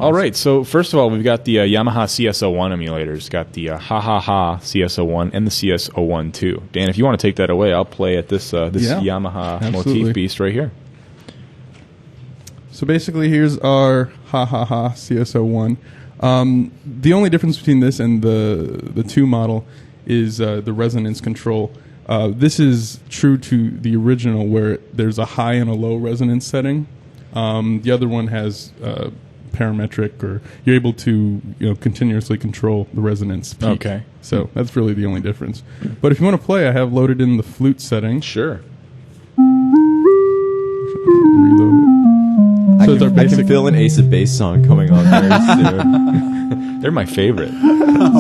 All right, so first of all, we've got the Yamaha CS-01 emulators. Got the Hahaha CS-01 and the CS-01 too. Dan, if you want to take that away, I'll play at this Yamaha absolutely. motif beast right here. So basically, here's our Hahaha CS-01. The only difference between this and the 2 model is the resonance control. This is true to the original, where there's a high and a low resonance setting. The other one has parametric, or you're able to continuously control the resonance peak. Okay. So that's really the only difference. But if you want to play, I have loaded in the flute setting. Sure. Reload it. So it's our I basic. can feel an Ace of Base song coming on very soon. They're my favorite.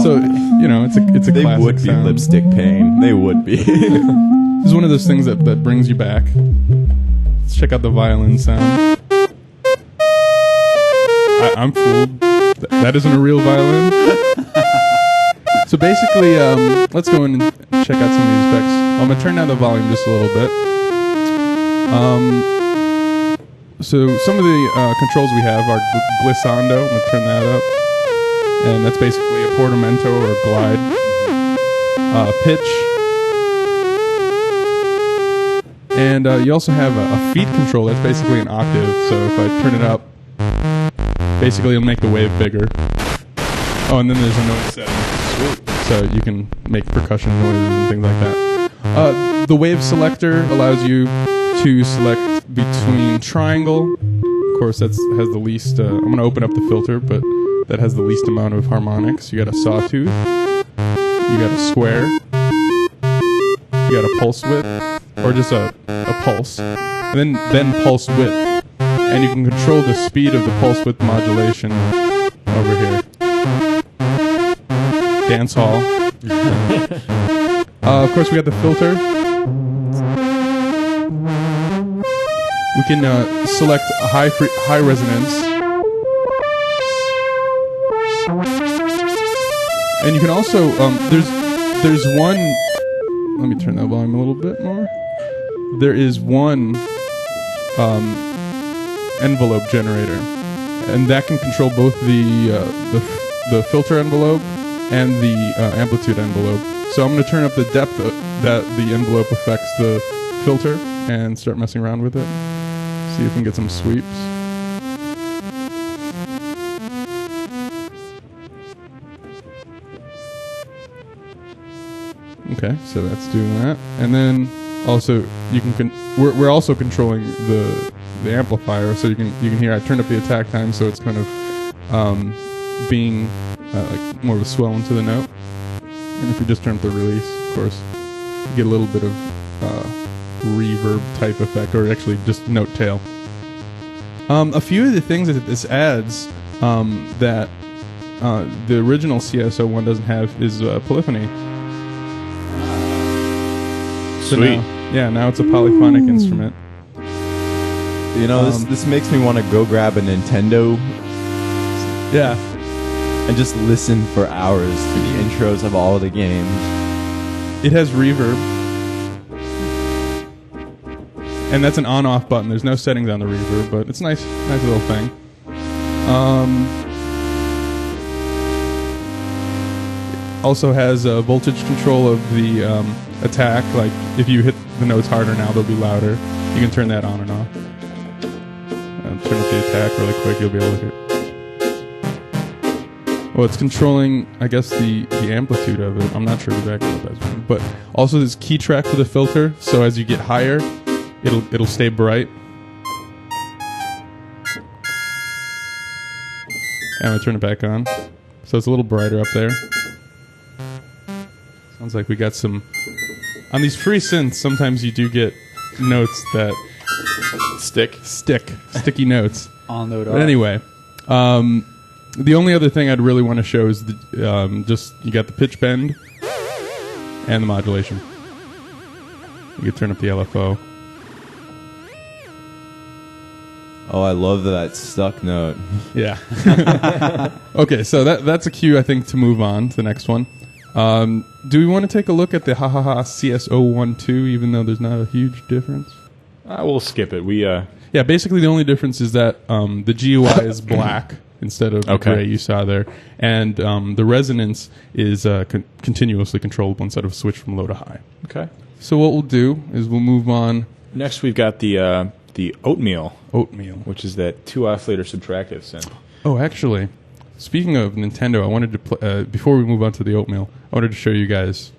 So it's a They classic would be sound. lipstick pain. They would be. This is one of those things that brings you back. Let's check out the violin sound. I'm fooled. That isn't a real violin. So basically, let's go in and check out some of these specs. I'm going to turn down the volume just a little bit. So some of the controls we have are glissando. I'm going to turn that up. And that's basically a portamento or a glide. Pitch. And you also have a feed control. That's basically an octave. So if I turn it up, basically it'll make the wave bigger. Oh, and then there's a note setting. Sweet. So you can make percussion noises and things like that. The wave selector allows you to select between triangle. Of course, that has the least. I'm going to open up the filter, but that has the least amount of harmonics. You got a sawtooth. You got a square. You got a pulse width, or just a pulse, and then pulse width, and you can control the speed of the pulse width modulation over here. Dance hall. Of course, we got the filter. We can select a high resonance, and you can also there's one. Let me turn that volume a little bit more. There is one envelope generator, and that can control both the filter envelope and the amplitude envelope. So I'm going to turn up the depth that the envelope affects the filter and start messing around with it. See if we can get some sweeps. Okay, so that's doing that, and then also you can we're also controlling the amplifier, so you can hear I turned up the attack time, so it's kind of being like more of a swell into the note. And if you just turn up the release, of course, you get a little bit of reverb type effect, or actually just note tail. A few of the things that this adds that the original CS-01 doesn't have is polyphony. So Sweet. Now it's a polyphonic instrument. This makes me want to go grab a Nintendo. Yeah. And just listen for hours to the intros of all the games. It has reverb. And that's an on-off button. There's no settings on the reverb, but it's a nice little thing. Also has voltage control of the attack. Like if you hit the notes harder now, they'll be louder. You can turn that on and off. Turn up the attack really quick. You'll be able to hear. Well, it's controlling, I guess, the amplitude of it. I'm not sure exactly what that's doing. But also there's key track for the filter, so as you get higher, it'll stay bright. And I'm going to turn it back on. So it's a little brighter up there. Sounds like we got some... On these free synths, sometimes you do get notes that... Sticky notes. On the But anyway... the only other thing I'd really want to show is just you got the pitch bend and the modulation. You can turn up the LFO. Oh, I love that stuck note. Yeah. Okay, so that's a cue, I think, to move on to the next one. Do we want to take a look at the Hahaha CS-01 too, even though there's not a huge difference? We'll skip it. Yeah, basically the only difference is that the GUI is black. instead of the gray you saw there. And the resonance is continuously controllable instead of switched from low to high. Okay. So what we'll do is we'll move on. Next, we've got the Oatmeal, Which is that 2 oscillator subtractive synth. Oh, actually, speaking of Nintendo, I wanted to before we move on to the Oatmeal, I wanted to show you guys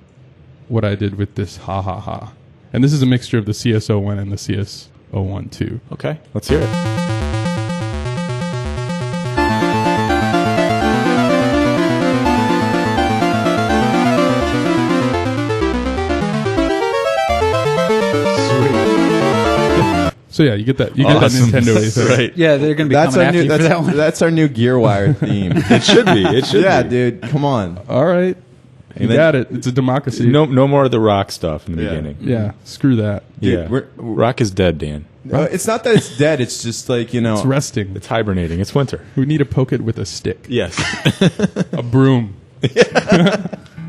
what I did with this Hahaha. And this is a mixture of the CS-01 and the CS-01 too. Okay, let's hear it. So yeah, you get that. You get that Nintendo effect. Right. Yeah, they're going to be coming after you for that one. That's our new Gearwire theme. It should be. It should Yeah, be. dude, come on. All right. You got it. It's a democracy. No more of the rock stuff in the beginning. Yeah, screw that. Dude, Yeah. Rock is dead, Dan. It's not that it's dead. It's just like, It's resting. It's hibernating. It's winter. We need to poke it with a stick. Yes. A broom.